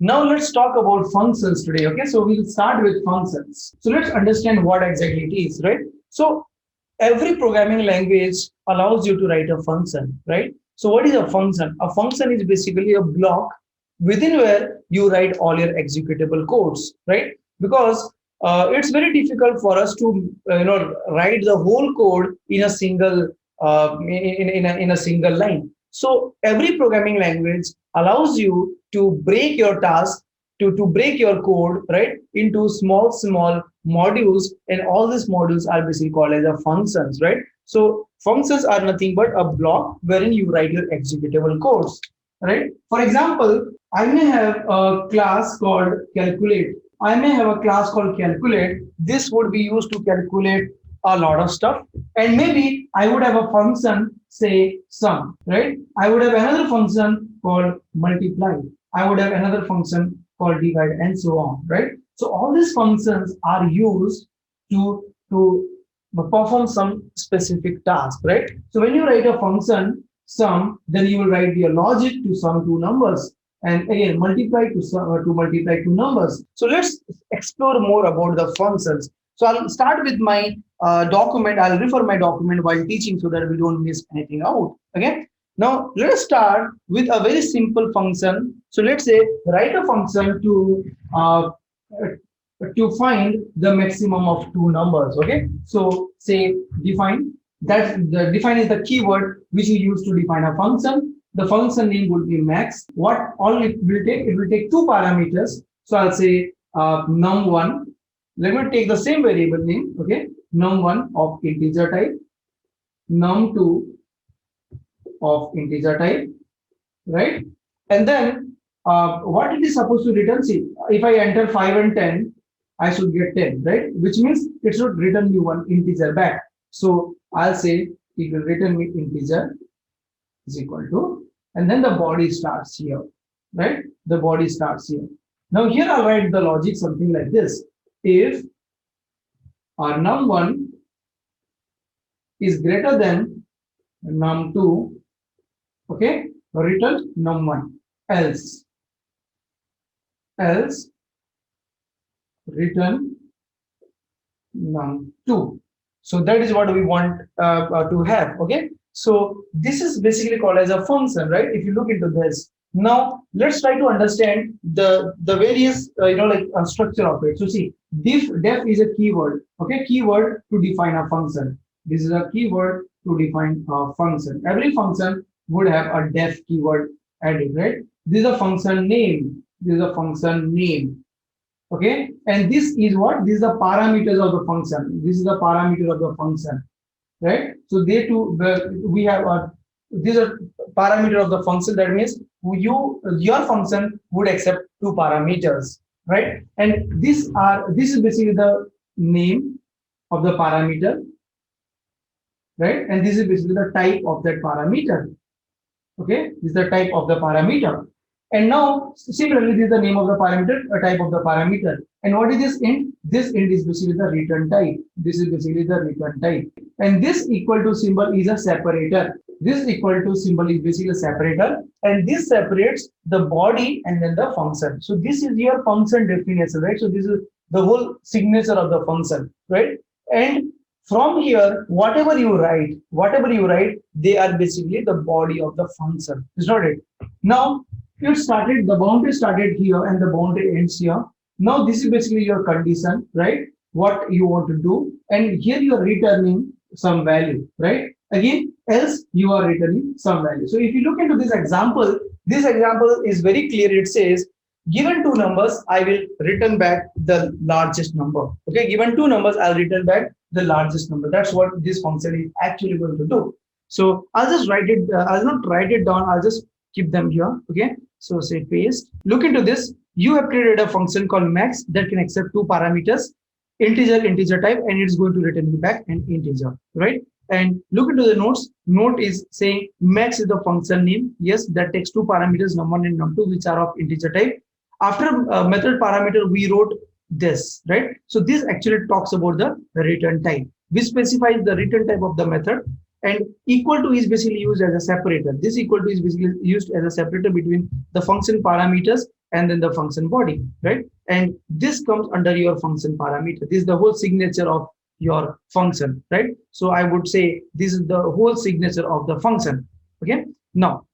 Now let's talk about functions today. Okay, so we'll start with functions. So let's understand what exactly it is, right? So every programming language allows you to write a function, right? So what is a function? A function is basically a block within where you write all your executable codes, right? Because it's very difficult for us to write the whole code in a single in a single line. So every programming language allows you to break your task to break your code right into small modules, and all these modules are basically called as a functions, right? So functions are nothing but a block wherein you write your executable codes, right? For example, I may have a class called calculate. I may have a class called calculate. This would be used to calculate a lot of stuff. And maybe I would have a function, say sum, right? I would have another function called multiply. I would have another function called divide, and so on, right? So all these functions are used to perform some specific task, right? So when you write a function sum, then you will write your logic to sum two numbers, and again multiply to multiply two numbers. So let's explore more about the functions. So I'll start with my document. I'll refer my document while teaching so that we don't miss anything out. Okay. Now let us start with a very simple function. So let's say write a function to find the maximum of two numbers. Okay. So say define. That the define is the keyword which you use to define a function. The function name would be max. What all it will take? It will take two parameters. So I'll say num1. Let me take the same variable name. Okay, num1 of integer type, num2 of integer type, right? And then what it is supposed to return? See, if I enter 5 and 10, I should get 10, right? Which means it should return me one integer back. So I'll say it will return me integer is equal to, and then the body starts here, right? The body starts here. Now here I'll write the logic something like this. If num1 is greater than num2, okay, return num1, else return num2. So that is what we want to have. Okay, so this is basically called as a function, right? If you look into this. Now let's try to understand the various structure of it. So see, def is a keyword, okay, keyword to define a function. This is a keyword to define a function. Every function would have a def keyword added, right? This is a function name. This is a function name. Okay, and this is what? This is the parameters of the function. This is the parameter of the function, right? So they two, we have these are parameter of the function. That means your function would accept two parameters, right? And this is basically the name of the parameter, right? And this is basically the type of that parameter. Okay, this is the type of the parameter. And now similarly, this is the name of the parameter, a type of the parameter. And what is this int? This int is basically the return type. This is basically the return type. And this equal to symbol is a separator. This equal to symbol is basically a separator, and this separates the body and then the function. So this is your function definition, right? So this is the whole signature of the function, right? And from here, whatever you write, they are basically the body of the function. Is not it? Now the boundary started here and the boundary ends here. Now this is basically your condition, right? What you want to do, and here you are returning some value, right? Again, else you are returning some value. So if you look into this example is very clear. It says, given two numbers, I will return back the largest number. Okay, given two numbers, I'll return back the largest number. That's what this function is actually going to do. So I'll just write it. I'll not write it down. I'll just keep them here. Okay. So say paste. Look into this. You have created a function called max that can accept two parameters, integer type, and it's going to return you back an integer, right? And look into the notes. Note is saying max is the function name. Yes, that takes two parameters, num1 and num2, which are of integer type. After method parameter, we wrote this, right? So this actually talks about the return type. We specifies the return type of the method, and equal to is basically used as a separator. This equal to is basically used as a separator between the function parameters and then the function body, right? And this comes under your function parameter. This is the whole signature of your function, right? So I would say this is the whole signature of the function. Okay. Now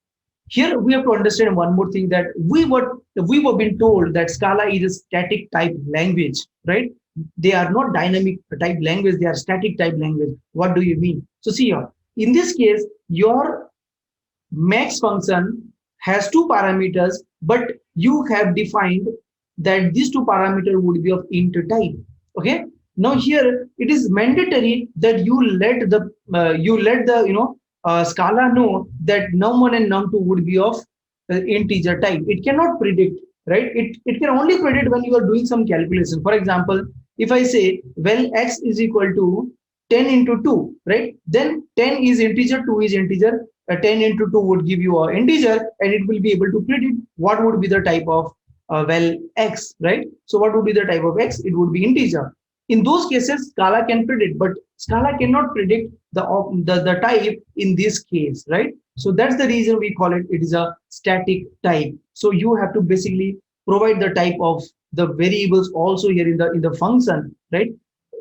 here we have to understand one more thing, that we were being told that Scala is a static type language, right? They are not dynamic type language, they are static type language. What do you mean? So see here, in this case, your max function has two parameters, but you have defined that these two parameters would be of int type. Okay. Now here it is mandatory that you let the Scala know that num1 and num2 would be of integer type. It cannot predict, right? It can only predict when you are doing some calculation. For example, if I say, well, x is equal to 10 into 2, right? Then 10 is integer, 2 is integer. 10 into 2 would give you an integer, and it will be able to predict what would be the type of x, right? So what would be the type of x? It would be integer. In those cases, Scala can predict, but Scala cannot predict the type in this case, right? So that's the reason we call it is a static type. So you have to basically provide the type of the variables also here in the function, right?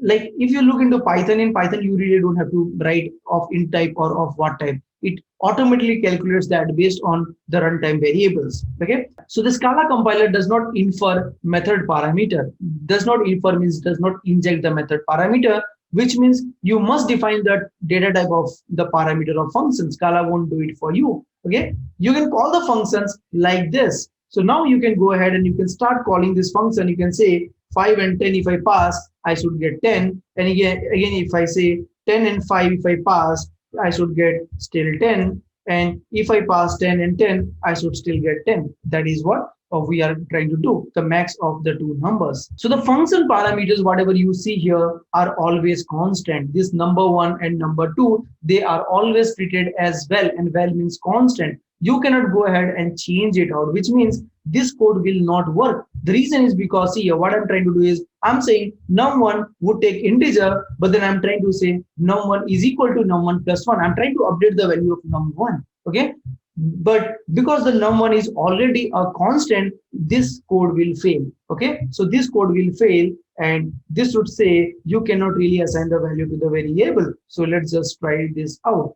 Like if you look into Python, in Python you really don't have to write of int type or of what type. It automatically calculates that based on the runtime variables. Okay, so the Scala compiler does not infer method parameter. Does not infer means does not inject the method parameter, which means you must define the data type of the parameter of function. Scala won't do it for you. Okay, you can call the functions like this. So now you can go ahead and you can start calling this function. You can say 5 and 10 if I pass, I should get 10. And again if I say 10 and 5 if I pass, I should get still 10. And if I pass 10 and 10, I should still get 10. That is what we are trying to do, the max of the two numbers. So the function parameters, whatever you see here, are always constant. This number 1 and number 2, they are always treated as well, and well means constant. You cannot go ahead and change it out, which means this code will not work. The reason is because here what I'm trying to do is I'm saying num1 would take integer, but then I'm trying to say num1 is equal to num1 plus 1. I'm trying to update the value of num1. Okay, but because the num1 is already a constant, this code will fail. Okay, so this code will fail, and this would say you cannot really assign the value to the variable. So let's just try this out.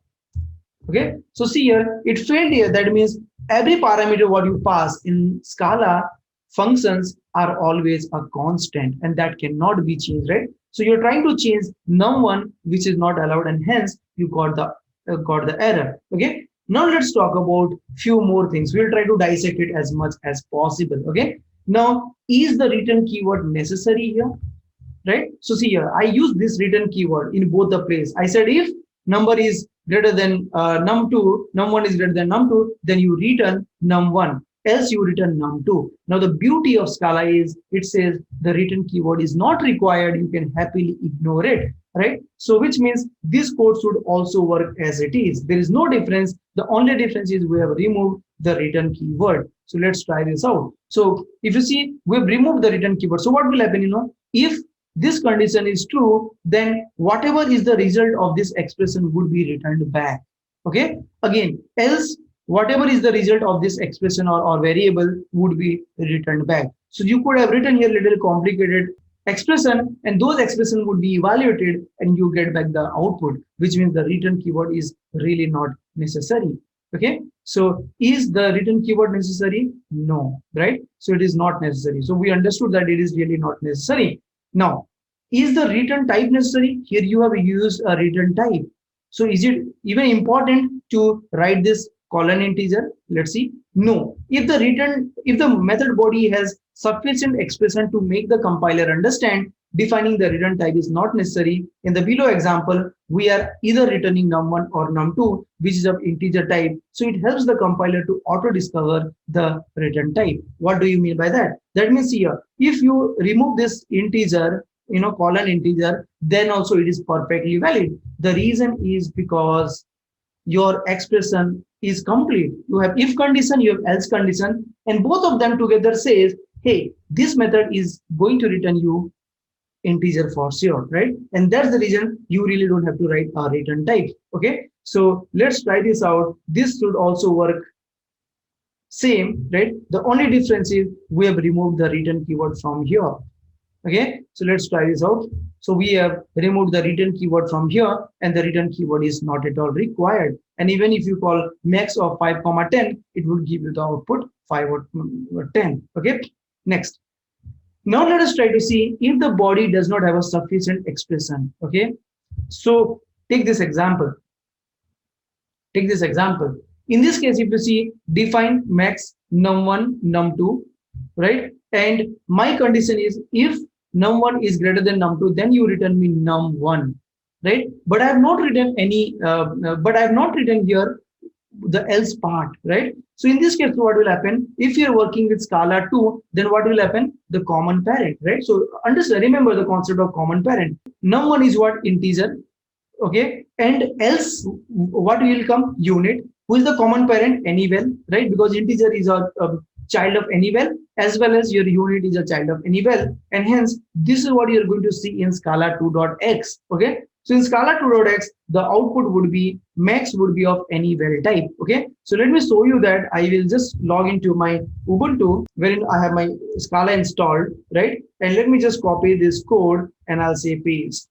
Okay, so see here, it failed here. That means every parameter what you pass in Scala functions are always a constant, and that cannot be changed, right? So you're trying to change num1, which is not allowed, and hence you got the error. Okay, now let's talk about few more things. We'll try to dissect it as much as possible. Okay, now is the return keyword necessary here? Right? So see here, I use this return keyword in both the place. I said if number is greater than num2, num1 is greater than num2, then you return num1, else you return num2. Now the beauty of Scala is it says the return keyword is not required. You can happily ignore it, right? So which means this code should also work as it is. There is no difference. The only difference is we have removed the return keyword. So let's try this out. So if you see, we've removed the return keyword. So what will happen, if this condition is true, then whatever is the result of this expression would be returned back. Okay, again, else whatever is the result of this expression or variable would be returned back. So you could have written here little complicated expression, and those expressions would be evaluated and you get back the output, which means the return keyword is really not necessary. Okay, so is the return keyword necessary? No, right? So it is not necessary. So we understood that it is really not necessary. Now, is the return type necessary? Here you have used a return type. So is it even important to write this colon integer? Let's see. No. If the method body has sufficient expression to make the compiler understand, defining the return type is not necessary. In the below example, we are either returning num1 or num2, which is of integer type. So it helps the compiler to auto discover the return type. What do you mean by that? That means here, if you remove this integer, colon integer, then also it is perfectly valid. The reason is because your expression is complete. You have if condition, you have else condition, and both of them together says, hey, this method is going to return you integer for sure, right? And that's the reason you really don't have to write a return type. Okay, so let's try this out. This should also work same, right? The only difference is we have removed the return keyword from here. Okay, so let's try this out. So we have removed the return keyword from here, and the return keyword is not at all required. And even if you call max of 5 comma 10, it will give you the output 5 or 10. Okay, next. Now let us try to see if the body does not have a sufficient expression. Okay, so take this example. Take this example. In this case, if you see, define max num1 num2, right? And my condition is if num1 is greater than num2, then you return me num1, right? But I have not written any, but I have not written here the else part, right? So in this case, what will happen? If you're working with Scala 2, then what will happen? The common parent, right? So understand, remember the concept of common parent. Num1 is what? Integer. Okay, and else what will come? Unit. Who is the common parent? Anyval, right? Because integer is a child of anyval, as well as your unit is a child of anyval, and hence this is what you're going to see in Scala 2.x. Okay, so in Scala 2.x, the output would be max would be of anyval type. Okay, so let me show you that. I will just log into my Ubuntu wherein I have my Scala installed, right? And let me just copy this code and I'll say paste.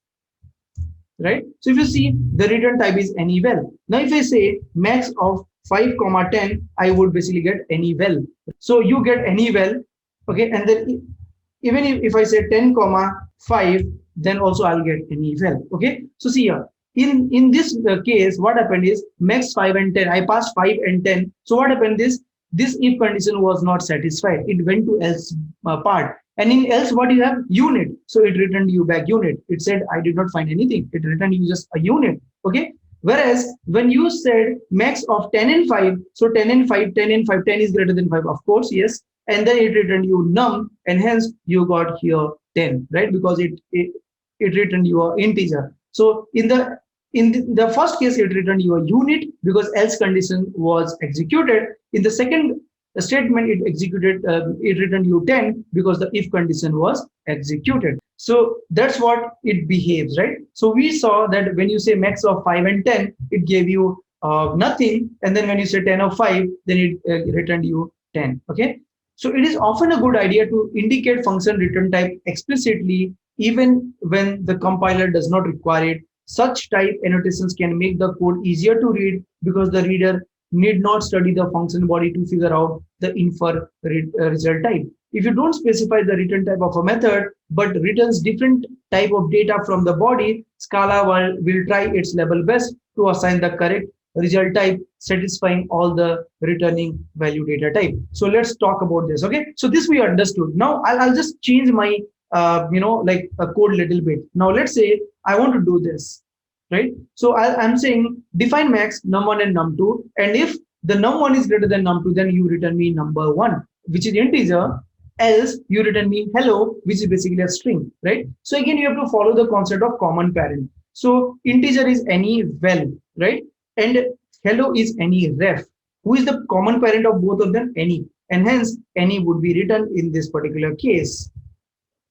Right, so if you see, the return type is anyval. Now if I say max of 5 comma 10, I would basically get anyval. So you get anyval. Okay, and then even if I say 10 comma 5, then also I'll get anyval. Okay, so see here, in this case, what happened is max 5 and 10, I passed 5 and 10. So what happened is this if condition was not satisfied, it went to else part. And in else, what you have? Unit. So it returned you back unit. It said, I did not find anything. It returned you just a unit. Okay. Whereas when you said max of 10 and 5, so 10 and 5, 10 and 5, 10 is greater than 5, of course, yes. And then it returned you num, and hence you got here 10, right? Because it returned you an integer. So in the first case, it returned you a unit because else condition was executed. In the second statement, it returned you 10 because the if condition was executed. So that's what it behaves, right? So we saw that when you say max of 5 and 10, it gave you nothing. And then when you say 10 of 5, then it returned you 10. Okay. So it is often a good idea to indicate function return type explicitly, even when the compiler does not require it. Such type annotations can make the code easier to read because the reader need not study the function body to figure out the infer result type. If you don't specify the return type of a method, but returns different type of data from the body, Scala will try its level best to assign the correct result type, satisfying all the returning value data type. So let's talk about this. Okay, so this we understood. Now I'll just change my like a code little bit. Now let's say I want to do this, right? So I'm saying define max num1 and num2, and if the num1 is greater than num2, then you return me number 1, which is integer. Else you return me hello, which is basically a string, right? So again, you have to follow the concept of common parent. So integer is any val, right? And hello is any ref. Who is the common parent of both of them? Any, and hence any would be written in this particular case.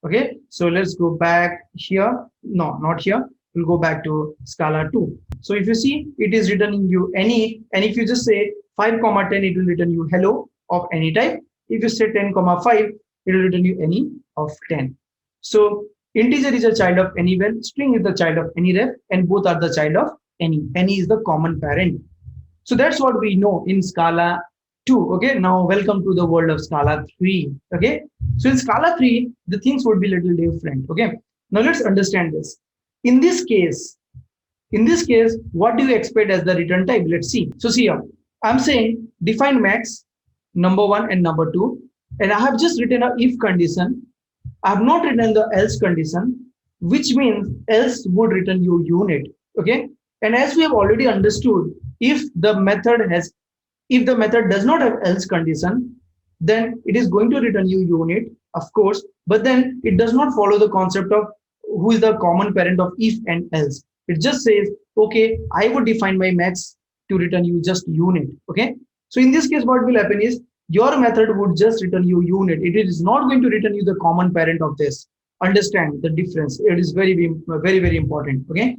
Okay, so let's go back here. No, not here. We'll go back to Scala 2. So if you see, it is returning you any, and if you just say 5 comma 10, it will return you hello of any type. If you say 10 comma 5, it will return you any of 10. So integer is a child of any val, string is the child of any ref, and both are the child of any. Any is the common parent. So that's what we know in Scala 2. Okay, now welcome to the world of Scala 3. Okay, so in Scala 3, the things would be a little different. Okay, now let's understand this. In this case, what do you expect as the return type? Let's see. So see here, I'm saying define max number 1 and number 2, and I have just written a if condition. I have not written the else condition, which means else would return you unit. Okay, and as we have already understood, if the method does not have else condition, then it is going to return you unit, of course, but then it does not follow the concept of who is the common parent of if and else. It just says, okay, I would define my max to return you just unit. Okay, so in this case, what will happen is your method would just return you unit. It is not going to return you the common parent of this. Understand the difference. It is very, very important. Okay,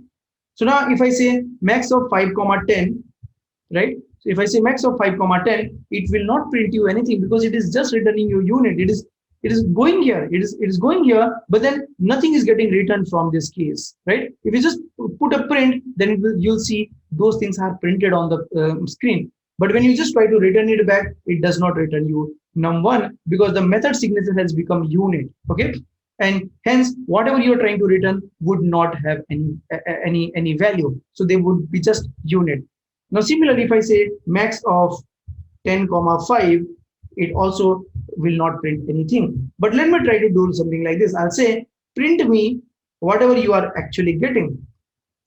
so now if I say max of 5 comma 10, right, So if I say max of 5 comma 10, it will not print you anything because it is just returning your unit. It is going here. It is going here, but then nothing is getting returned from this case, right? If you just put a print, then you'll see those things are printed on the screen. But when you just try to return it back, it does not return you num1 because the method signature has become unit. Okay, and hence whatever you're trying to return would not have any value. So they would be just unit. Now similarly, if I say max of 10 comma 5, it also will not print anything. But let me try to do something like this. I'll say print me whatever you are actually getting.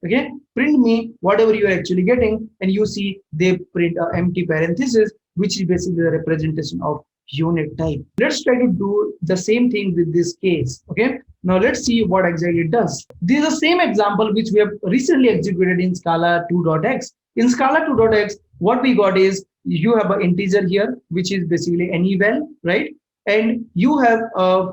Okay, print me whatever you are actually getting, and you see they print an empty parenthesis, which is basically the representation of unit type. Let's try to do the same thing with this case. Okay, now let's see what exactly it does. This is the same example which we have recently executed in Scala 2.x. In Scala 2.x, what we got is you have an integer here, which is basically any val, right? And you have a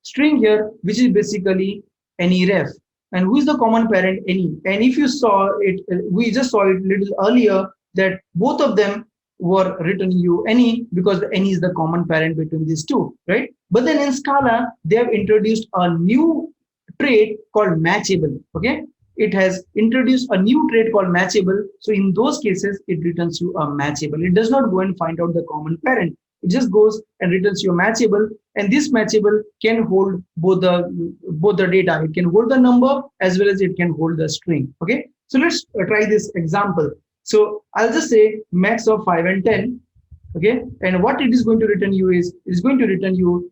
string here, which is basically any ref. And who is the common parent? Any. And if you saw it, we just saw it a little earlier that both of them were returning you any because the any is the common parent between these two, right? But then in Scala, they have introduced a new trait called matchable. Okay, it has introduced a new trait called matchable. So in those cases, it returns you a matchable. It does not go and find out the common parent. It just goes and returns you a matchable, and this matchable can hold both the data. It can hold the number as well as it can hold the string. Okay, so let's try this example. So I'll just say max of 5 and 10. Okay, and what it is going to return you is it's going to return you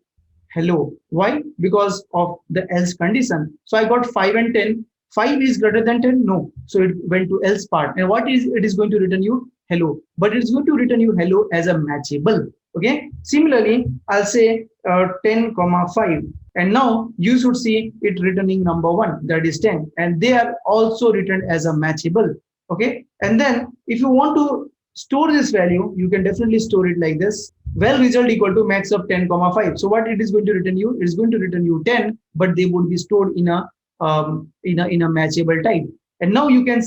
hello. Why? Because of the else condition. So I got 5 and 10. 5 is greater than 10? No. So it went to else part. And what is it is going to return you? Hello. But it's going to return you hello as a matchable. Okay. Similarly, I'll say 10 comma 5. And now you should see it returning number 1, that is 10. And they are also written as a matchable. Okay. And then if you want to store this value, you can definitely store it like this. Well, result equal to max of 10 comma 5. So what it is going to return you? It is going to return you 10, but they would be stored in a matchable type. And now you can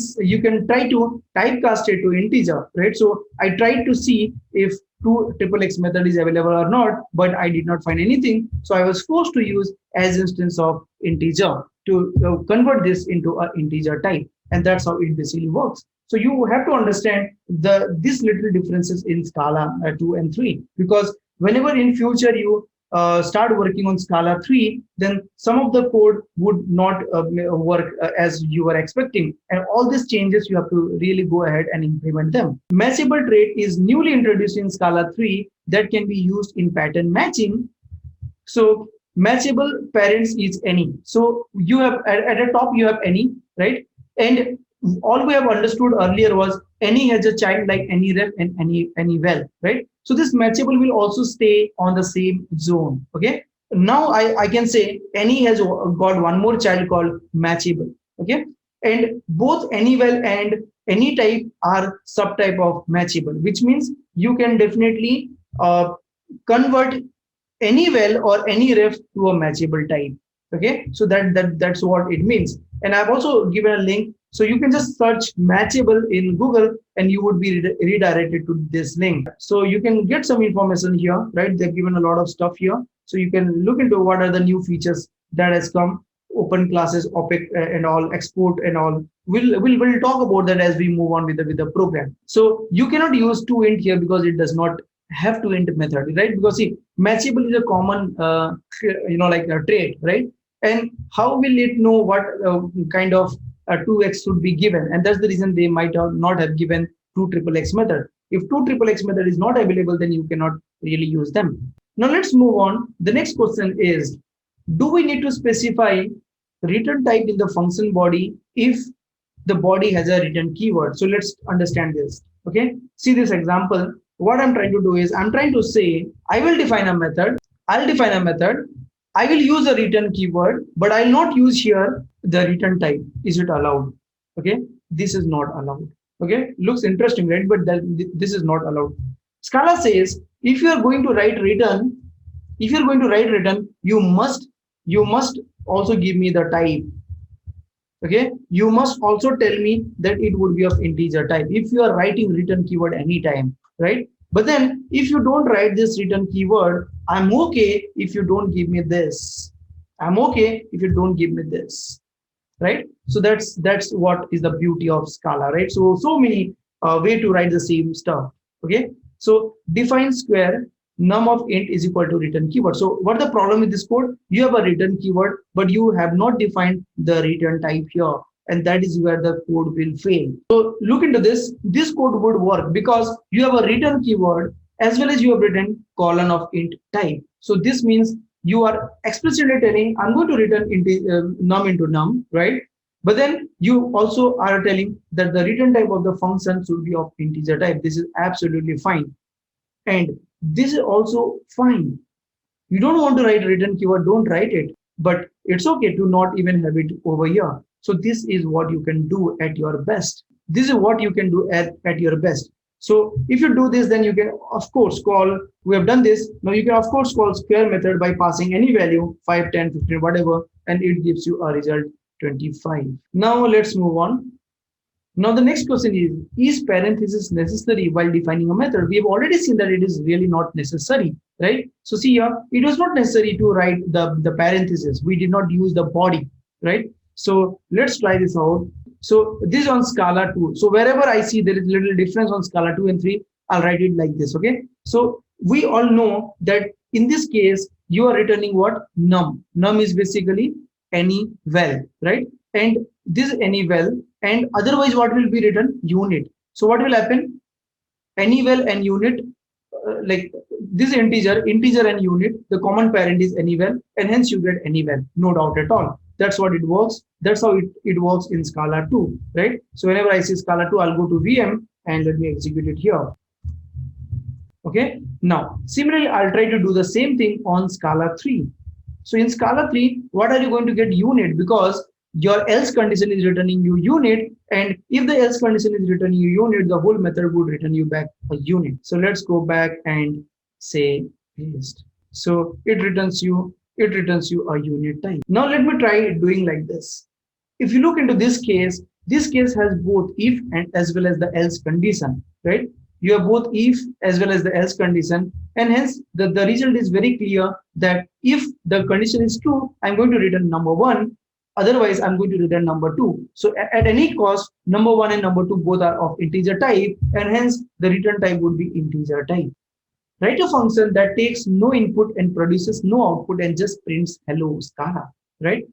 try to typecast it to integer, right? So I tried to see if 2XXX method is available or not, but I did not find anything. So I was forced to use as instance of integer to convert this into an integer type, and that's how it basically works. So you have to understand these little differences in Scala 2 and 3, because whenever in future you start working on Scala 3, then some of the code would not work as you were expecting. And all these changes, you have to really go ahead and implement them. Matchable trait is newly introduced in Scala 3 that can be used in pattern matching. So matchable parents is any. So you have at the top, you have any, right? And all we have understood earlier was any has a child like any ref and any val, right? So this matchable will also stay on the same zone. Okay. Now I can say any has got one more child called matchable. Okay. And both any val and any type are subtype of matchable, which means you can definitely convert any val or any ref to a matchable type. Okay. So that's what it means. And I've also given a link. So you can just search matchable in Google and you would be redirected to this link. So you can get some information here, right? They've given a lot of stuff here. So you can look into what are the new features that has come, open classes, OPEC and all, export and all. We'll talk about that as we move on with the program. So you cannot use toInt here because it does not have toInt method, right? Because see, matchable is a common, like a trait, right? And how will it know what kind of 2x should be given? And that's the reason they might not have given 2XXX method. If 2XXX method is not available, then you cannot really use them. Now let's move on. The next question is, do we need to specify return type in the function body if the body has a return keyword? So let's understand this. Okay, see this example. What I'm trying to do is I'm trying to say I will define a method. I'll define a method. I will use a return keyword, but I'll not use here the return type. Is it allowed? Okay, this is not allowed. Okay, looks interesting, right? But this is not allowed. Scala says if you are going to write return, you must also give me the type. Okay, you must also tell me that it would be of integer type if you are writing return keyword anytime, right? But then if you don't write this return keyword, I'm okay if you don't give me this. I'm okay if you don't give me this, right? So that's what is the beauty of Scala, right? So many way to write the same stuff. Okay, so define square num of int is equal to return keyword. So what the problem with this code? You have a return keyword, but you have not defined the return type here, and that is where the code will fail. So look into this. This code would work because you have a return keyword as well as you have written colon of int type. So this means you are explicitly telling I'm going to return num into num, right? But then you also are telling that the return type of the function should be of integer type. This is absolutely fine. And this is also fine. You don't want to write return keyword, don't write it. But it's okay to not even have it over here. So this is what you can do at your best. This is what you can do at your best. So if you do this, then you can, of course, call, we have done this. Now you can, of course, call square method by passing any value, 5, 10, 15, whatever, and it gives you a result 25. Now let's move on. Now the next question is parenthesis necessary while defining a method? We have already seen that it is really not necessary, right? So see here, it was not necessary to write the parenthesis. We did not use the body, right? So let's try this out. So this is on Scala 2. So wherever I see there is little difference on Scala 2 and 3, I'll write it like this, okay? So we all know that in this case, you are returning what? Num. Num is basically any val, right? And this any val, and otherwise what will be written? Unit. So what will happen? Any val and unit, like this integer and unit, the common parent is any val, and hence you get any val, no doubt at all. That's what it works. That's how it works in Scala 2, right? So whenever I see Scala 2, I'll go to VM and let me execute it here. Okay, now similarly, I'll try to do the same thing on Scala 3. So in Scala 3, what are you going to get? Unit, because your else condition is returning you unit, and if the else condition is returning you unit, the whole method would return you back a unit. So let's go back and say paste. So it returns you a unit type. Now let me try doing like this. If you look into this case has both if and as well as the else condition, right? You have both if as well as the else condition, and hence the result is very clear that if the condition is true, I'm going to return number 1. Otherwise, I'm going to return number 2. So at any cost, number 1 and number 2 both are of integer type, and hence the return type would be integer type. Write a function that takes no input and produces no output and just prints hello Scala, right?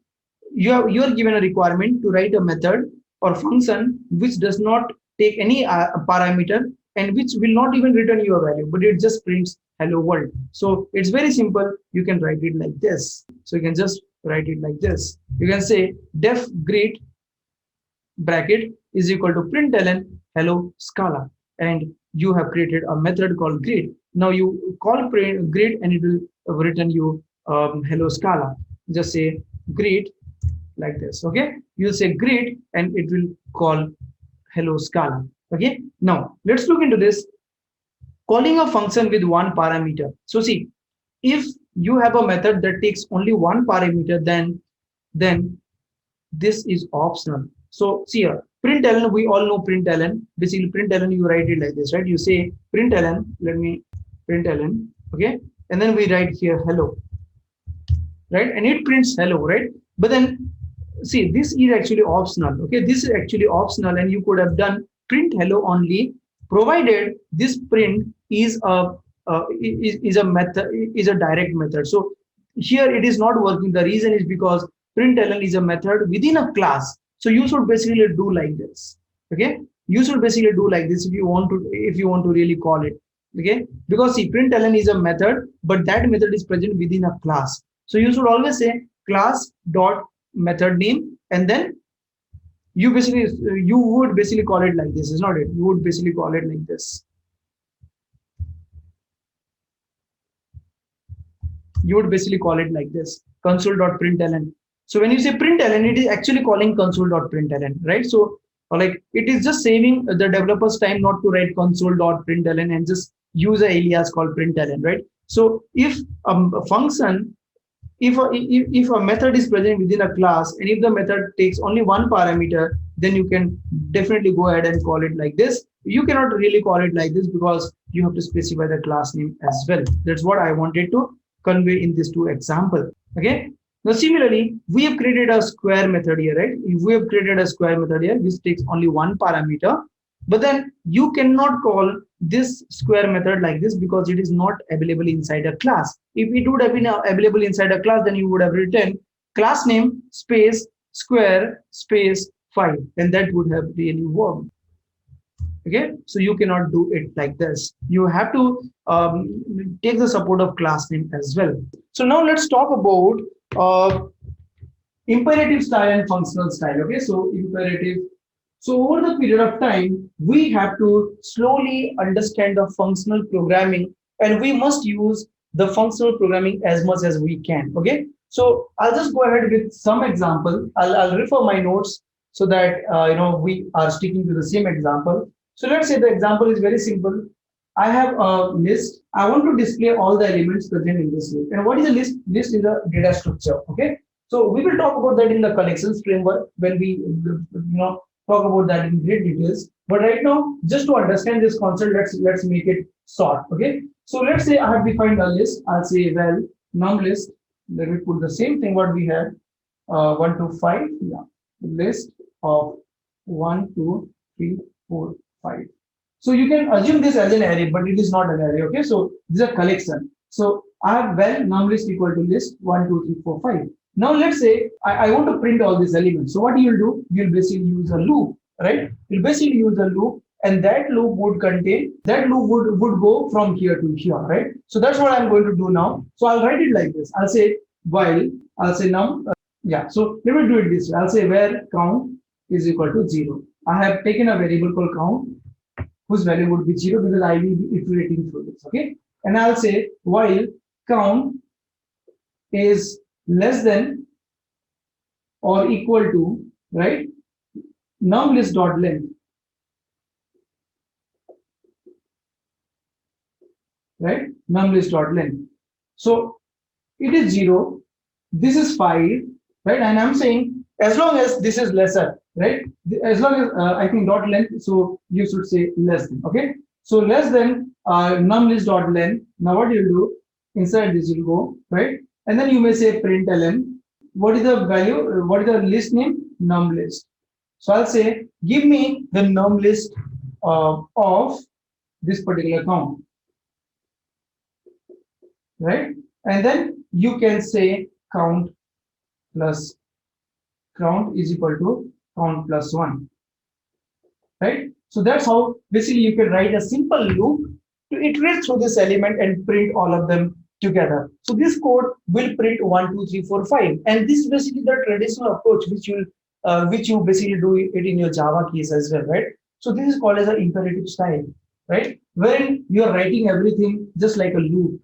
You are given a requirement to write a method or function which does not take any parameter and which will not even return you a value, but it just prints hello world. So it's very simple. You can write it like this. So you can just write it like this. You can say def greet bracket is equal to println hello Scala, and you have created a method called greet. Now you call greet and it will return you hello Scala. Just say greet like this. Okay, you'll say greet and it will call hello Scala. Okay, now let's look into this. Calling a function with one parameter. So see, if you have a method that takes only one parameter, then this is optional. So see here, println, we all know println. Basically println, you write it like this, right? You say println, let me println, okay, and then we write here hello, right? And it prints hello, right? But then see, this is actually optional. Okay, this is actually optional, and you could have done print hello only, provided this print is a method, is a direct method. So here it is not working. The reason is because println is a method within a class. So you should basically do like this. Okay, you should basically do like this if you want to really call it. Okay, because see, println is a method, but that method is present within a class. So you should always say class dot method name, and then you would basically call it like this, is not it? You would basically call it like this. You would basically call it like this, console.println. So when you say println, it is actually calling console.println, right? So like it is just saving the developer's time not to write console.println and just use an alias called println, right? So if a function if a method is present within a class, and if the method takes only one parameter, then you can definitely go ahead and call it like this. You cannot really call it like this because you have to specify the class name as well. That's what I wanted to convey in these two examples. Okay. Now similarly, we have created a square method here, right? If we have created a square method here, which takes only one parameter, but then you cannot call this square method like this because it is not available inside a class. If it would have been available inside a class, then you would have written class name space square space 5, and that would have really worked. Okay, so you cannot do it like this. You have to take the support of class name as well. So now let's talk about imperative style and functional style. Okay, so imperative. So over the period of time, we have to slowly understand the functional programming, and we must use the functional programming as much as we can. Okay, so I'll just go ahead with some example. I'll refer my notes so that we are sticking to the same example. So let's say the example is very simple. I have a list. I want to display all the elements present in this list. And what is a list? List is a data structure. Okay. So we will talk about that in the collections framework when we talk about that in great details. But right now, just to understand this concept, let's make it short. Okay. So let's say I have defined a list. I'll say well num list. Let me put the same thing what we had 1 to 5. Yeah. List of 1, 2, 3, 4, 5. So you can assume this as an array, but it is not an array. Okay, so this is a collection. So I have well num list equal to list 1, 2, 3, 4, 5. Now let's say I want to print all these elements. So what you'll do, you'll basically use a loop, right? You'll basically use a loop, and that loop would go from here to here, right? So that's what I'm going to do now. So I'll write it like this. I'll say while, I'll say num, yeah. So let me do it this way. I'll say where count is equal to 0. I have taken a variable called count whose value would be 0 because I will be iterating through this. Okay, and I'll say while count is less than or equal to, right, num list dot length, right, num list dot length. So it is 0, this is 5, right, and I'm saying as long as this is lesser, right, as long as I think dot length, so you should say less than. Okay, so less than num list dot length. Now what you'll do, inside this you'll go, right, and then you may say println. What is the value? What is the list name? Num list. So I'll say give me the num list of this particular count, right, and then you can say count plus count is equal to count plus 1, right? So that's how basically you can write a simple loop to iterate through this element and print all of them together. So this code will print 1, 2, 3, 4, 5, and this is basically the traditional approach which you basically do it in your Java case as well, right? So this is called as an imperative style, right? Wherein you are writing everything just like a loop,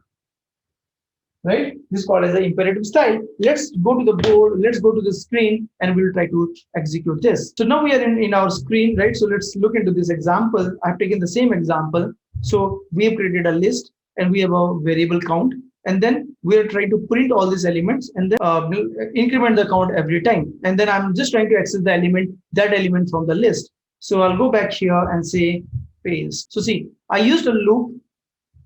right? This is called as an imperative style. Let's go to the board, let's go to the screen, and we'll try to execute this. So now we are in our screen, right? So let's look into this example. I've taken the same example. So we have created a list and we have a variable count, and then we are trying to print all these elements and then increment the count every time. And then I'm just trying to access that element from the list. So I'll go back here and say paste. So see, I used a loop,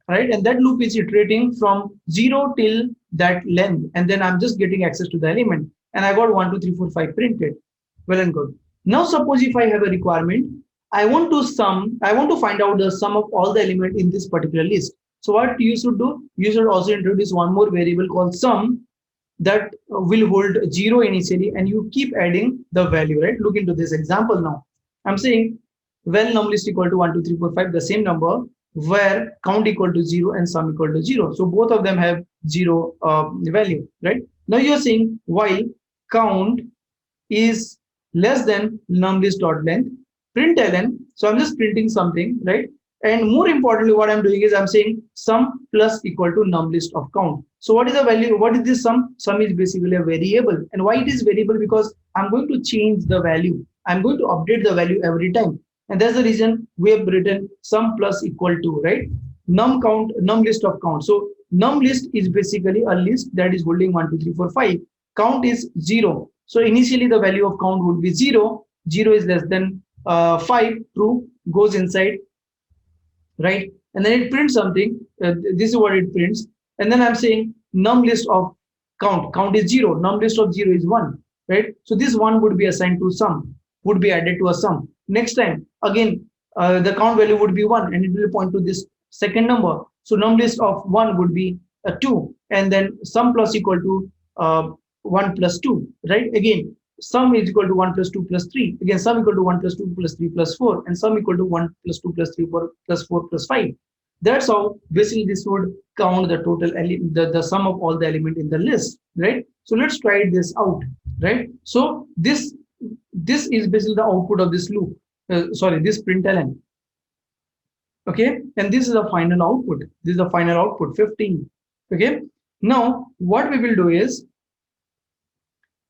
right? And that loop is iterating from 0 till that length. And then I'm just getting access to the element. And I got 1, 2, 3, 4, 5 printed. Well and good. Now, suppose if I have a requirement, I want to find out the sum of all the elements in this particular list. So what you should do, you should also introduce one more variable called sum that will hold 0 initially, and you keep adding the value, right? Look into this example now. I'm saying, well, num list equal to 1, 2, 3, 4, 5, the same number, where count equal to 0 and sum equal to 0. So both of them have 0 value, right? Now you're saying while count is less than num list dot length, println. So I'm just printing something, right? And more importantly, what I'm doing is I'm saying sum plus equal to num list of count. So what is the value? What is this sum? Sum is basically a variable. And why it is variable? Because I'm going to change the value. I'm going to update the value every time. And that's the reason we have written sum plus equal to, right? Num list of count. So Num list is basically a list that is holding 1, 2, 3, 4, 5. Count is 0. So initially the value of count would be 0. 0 is less than 5. True, goes inside, right? And then it prints something. This is what it prints. And then I'm saying num list of count. Count is 0. Num list of 0 is 1, right? So this 1 would be assigned to sum, would be added to a sum. Next time, again, the count value would be 1 and it will point to this second number. So num list of 1 would be 2, and then sum plus equal to 1 plus 2, right? Again, sum is equal to 1 plus 2 plus 3. Again, sum equal to 1 plus 2 plus 3 plus 4, and sum equal to 1 plus 2 plus 3 plus 4 plus 5. That's how basically this would count the total the sum of all the element in the list, right? So let's try this out, right? So this is basically the output of this loop. This println. Okay, and this is the final output. This is the final output 15. Okay, now what we will do is,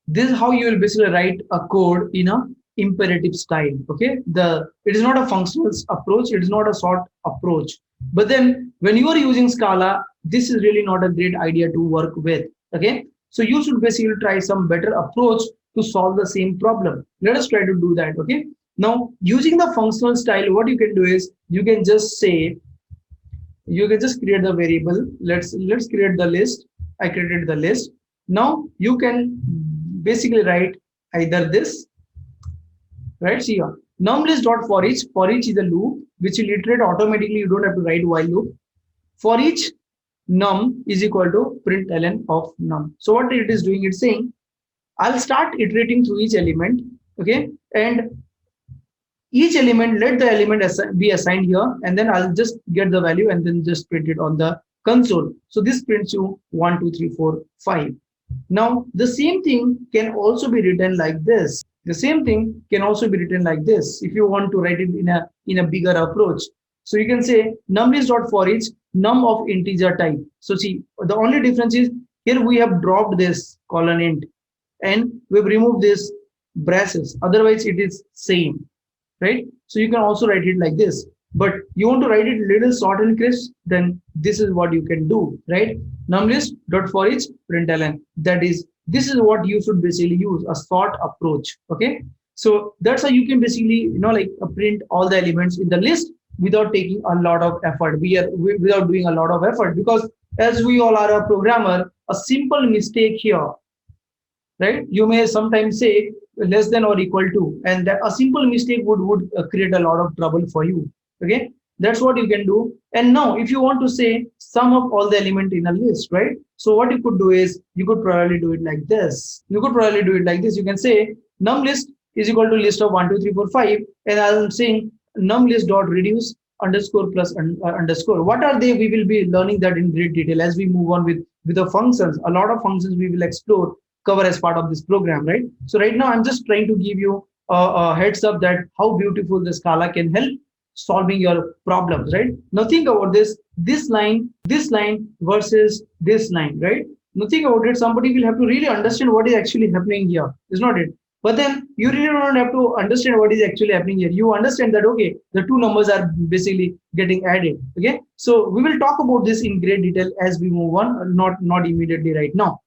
this is how you will basically write a code in a imperative style. Okay, it is not a functional approach, it is not a sort approach. But then when you are using Scala, this is really not a great idea to work with. Okay, so you should basically try some better approach to solve the same problem. Let us try to do that. Okay, now using the functional style, what you can do is you can just say, you can just create the variable. Let's create the list. I created the list. Now you can basically write either this, right? See here, num list dot for each. For each is a loop which will iterate automatically. You don't have to write while loop. For each num is equal to println of num. So what it is doing, it's saying I'll start iterating through each element. Okay, and each element, let the element be assigned here, and then I'll just get the value and then just print it on the console. So this prints you 1, 2, 3, 4, 5. Now the same thing can also be written like this. The same thing can also be written like this if you want to write it in a bigger approach. So you can say num list dot for each num of integer type. So see, the only difference is here we have dropped this colon int and we've removed this braces. Otherwise it is same, right? So you can also write it like this. But you want to write it little short and crisp, then this is what you can do, right? Num list dot for each println. This is what you should basically use, a sort approach. Okay, so that's how you can basically print all the elements in the list without taking a lot of effort. Without doing a lot of effort, because as we all are a programmer, a simple mistake here, right? You may sometimes say less than or equal to, and a simple mistake would create a lot of trouble for you. Okay, that's what you can do. And now if you want to say sum of all the element in a list, right? So what you could do is you could probably do it like this. You can say num list is equal to list of 1, 2, 3, 4, 5, and I'm saying num list dot reduce underscore plus underscore. What are they? We will be learning that in great detail as we move on with the functions. A lot of functions we will cover as part of this program, right? So right now I'm just trying to give you a heads up that how beautiful the Scala can help solving your problems, right? Now think about this line versus this line, right? Now think about it. Somebody will have to really understand what is actually happening here, is not it? But then you really don't have to understand what is actually happening here. You understand that, okay, the two numbers are basically getting added. Okay, so we will talk about this in great detail as we move on, not immediately right now.